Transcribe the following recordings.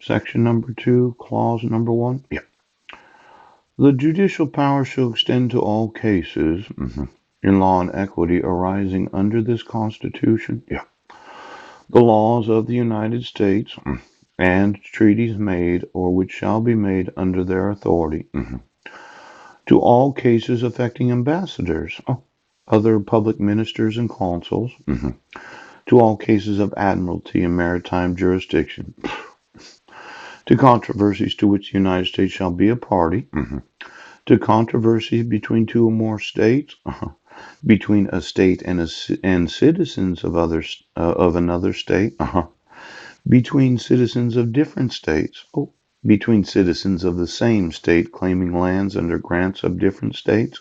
Section number 2, clause number 1. Yeah. The judicial power shall extend to all cases in law and equity arising under this Constitution. Yeah. The laws of the United States and treaties made or which shall be made under their authority. To all cases affecting ambassadors, other public ministers and consuls, to all cases of admiralty and maritime jurisdiction, to controversies to which the United States shall be a party, to controversies between two or more states, between a state and citizens of another state, between citizens of different states, between citizens of the same state claiming lands under grants of different states,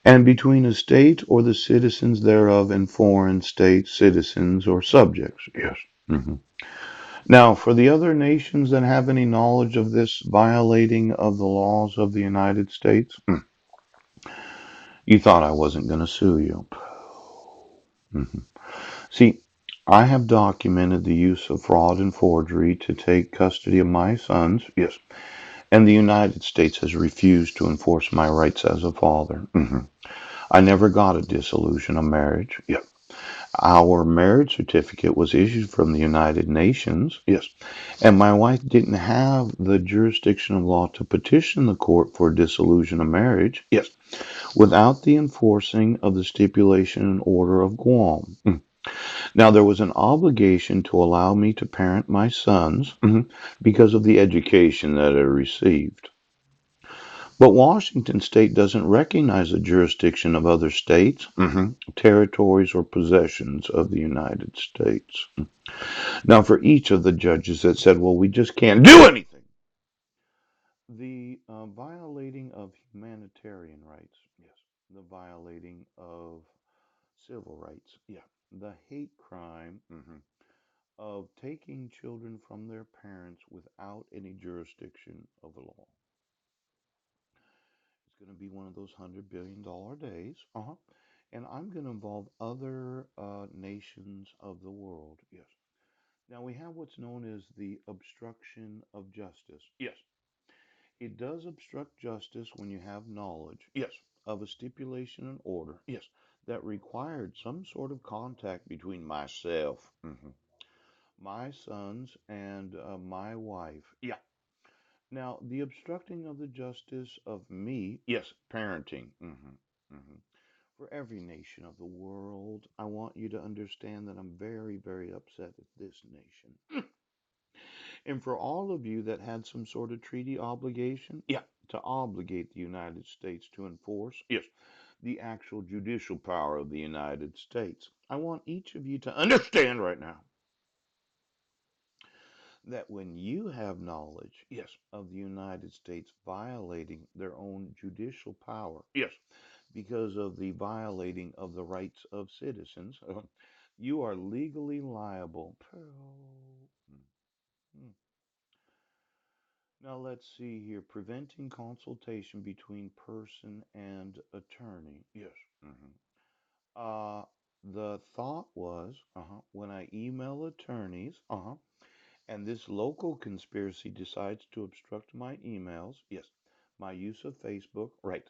and between a state or the citizens thereof and foreign state citizens or subjects. Yes. Mhm. Now, for the other nations that have any knowledge of this violating of the laws of the United States, you thought I wasn't going to sue you. Mhm. See, I have documented the use of fraud and forgery to take custody of my sons, yes, and the United States has refused to enforce my rights as a father. I never got a dissolution of marriage. Yes. Our marriage certificate was issued from the United Nations, yes, and my wife didn't have the jurisdiction of law to petition the court for dissolution of marriage, yes, without the enforcing of the stipulation and order of Guam. Now, there was an obligation to allow me to parent my sons because of the education that I received. But Washington state doesn't recognize the jurisdiction of other states, territories, or possessions of the United States. Now, for each of the judges that said, well, we just can't do anything, the violating of humanitarian rights, yes, the violating of civil rights, yeah, the hate crime, of taking children from their parents without any jurisdiction of the law. It's going to be one of those $100 billion days. And I'm going to involve other nations of the world. Yes. Now we have what's known as the obstruction of justice. Yes. It does obstruct justice when you have knowledge. Yes. Of a stipulation and order. Yes. That required some sort of contact between myself, my sons, and my wife. Yeah. Now, the obstructing of the justice of me, yes, parenting. For every nation of the world, I want you to understand that I'm very, very upset at this nation. And for all of you that had some sort of treaty obligation, yeah, to obligate the United States to enforce, yes, the actual judicial power of the United States, I want each of you to understand right now that when you have knowledge, yes, of the United States violating their own judicial power, yes, because of the violating of the rights of citizens, you are legally liable. Now let's see here. Preventing consultation between person and attorney. Yes. hmm the thought was, when I email attorneys, and this local conspiracy decides to obstruct my emails, yes, my use of Facebook, right,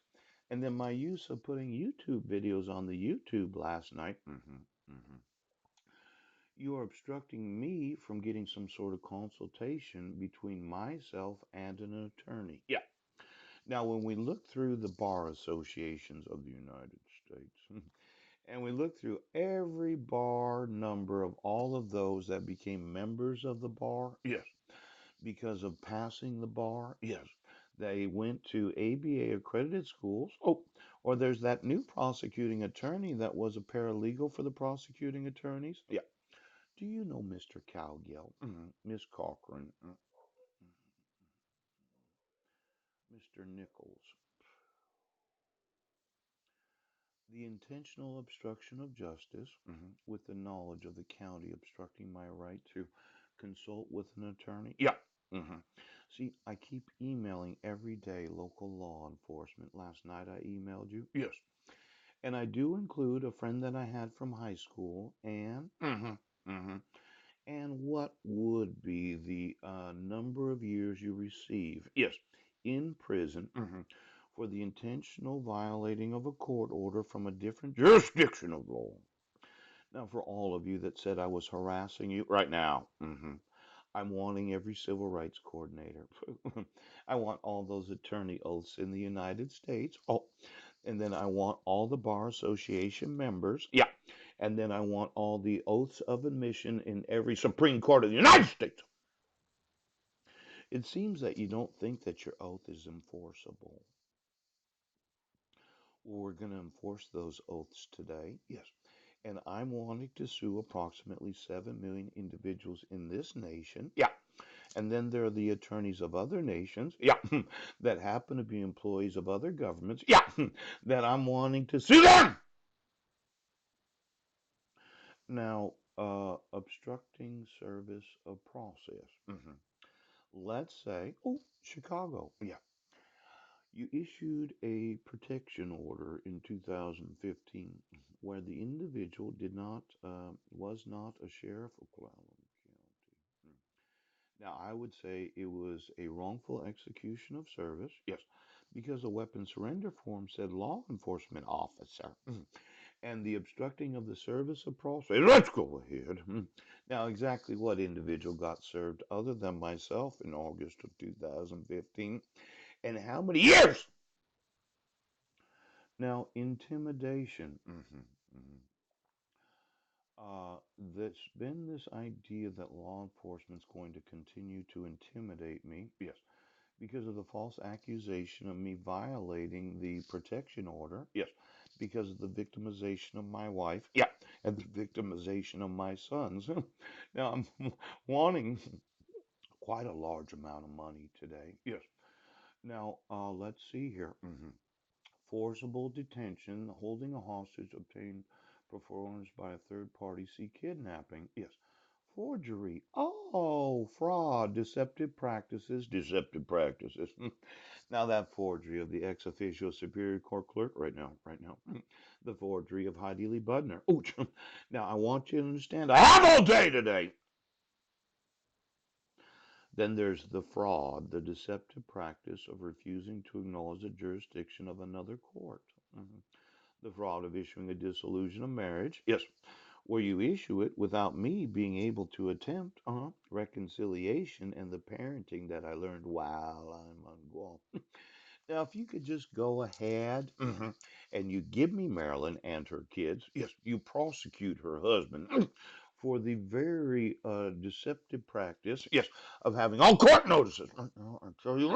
and then my use of putting YouTube videos on the YouTube last night, hmm you are obstructing me from getting some sort of consultation between myself and an attorney. Yeah. Now, when we look through the bar associations of the United States, and we look through every bar number of all of those that became members of the bar, yes, because of passing the bar, yes, they went to ABA accredited schools. Or there's that new prosecuting attorney that was a paralegal for the prosecuting attorneys. Yeah. Do you know Mr. Cowgill, Miss Cochran, Mr. Nichols? The intentional obstruction of justice, with the knowledge of the county obstructing my right to consult with an attorney. Yeah. hmm See, I keep emailing every day local law enforcement. Last night I emailed you. Yes. And I do include a friend that I had from high school and what would would be the number of years you receive, yes, in prison for the intentional violating of a court order from a different jurisdiction of law. Now, for all of you that said I was harassing you right now, I'm wanting every civil rights coordinator. I want all those attorney oaths in the United States. Oh, and then I want all the Bar Association members. Yeah. And then I want all the oaths of admission in every Supreme Court of the United States. It seems that you don't think that your oath is enforceable. Well, we're going to enforce those oaths today. Yes. And I'm wanting to sue approximately 7 million individuals in this nation. Yeah. And then there are the attorneys of other nations. Yeah. That happen to be employees of other governments. Yeah. That I'm wanting to sue them. Now, obstructing service of process. Let's say, oh, Chicago. Yeah. You issued a protection order in 2015 where the individual was not a sheriff of Clallam County. Now, I would say it was a wrongful execution of service. Yes, because the weapon surrender form said law enforcement officer. And the obstructing of the service of process. Let's go ahead. Now, exactly what individual got served other than myself in August of 2015? And how many years? Now, intimidation. There's been this idea that law enforcement's going to continue to intimidate me. Yes, because of the false accusation of me violating the protection order. Yes, because of the victimization of my wife. Yeah, and the victimization of my sons. Now, I'm wanting quite a large amount of money today. Yes. Now, let's see here. Forcible detention, holding a hostage obtained performance by a third party. See, kidnapping. Yes. Forgery. Oh, fraud, deceptive practices, deceptive practices. Now that forgery of the ex officio superior court clerk right now. The forgery of Heidi Lee Budner. Oh, now I want you to understand, I have all day today. Then there's the fraud, the deceptive practice of refusing to acknowledge the jurisdiction of another court. The fraud of issuing a dissolution of marriage. Yes, where you issue it without me being able to attempt reconciliation and the parenting that I learned while I'm on Guam. Now, if you could just go ahead and you give me Marilyn and her kids, yes, you prosecute her husband for the very deceptive practice, yes, of having all court notices. I tell you,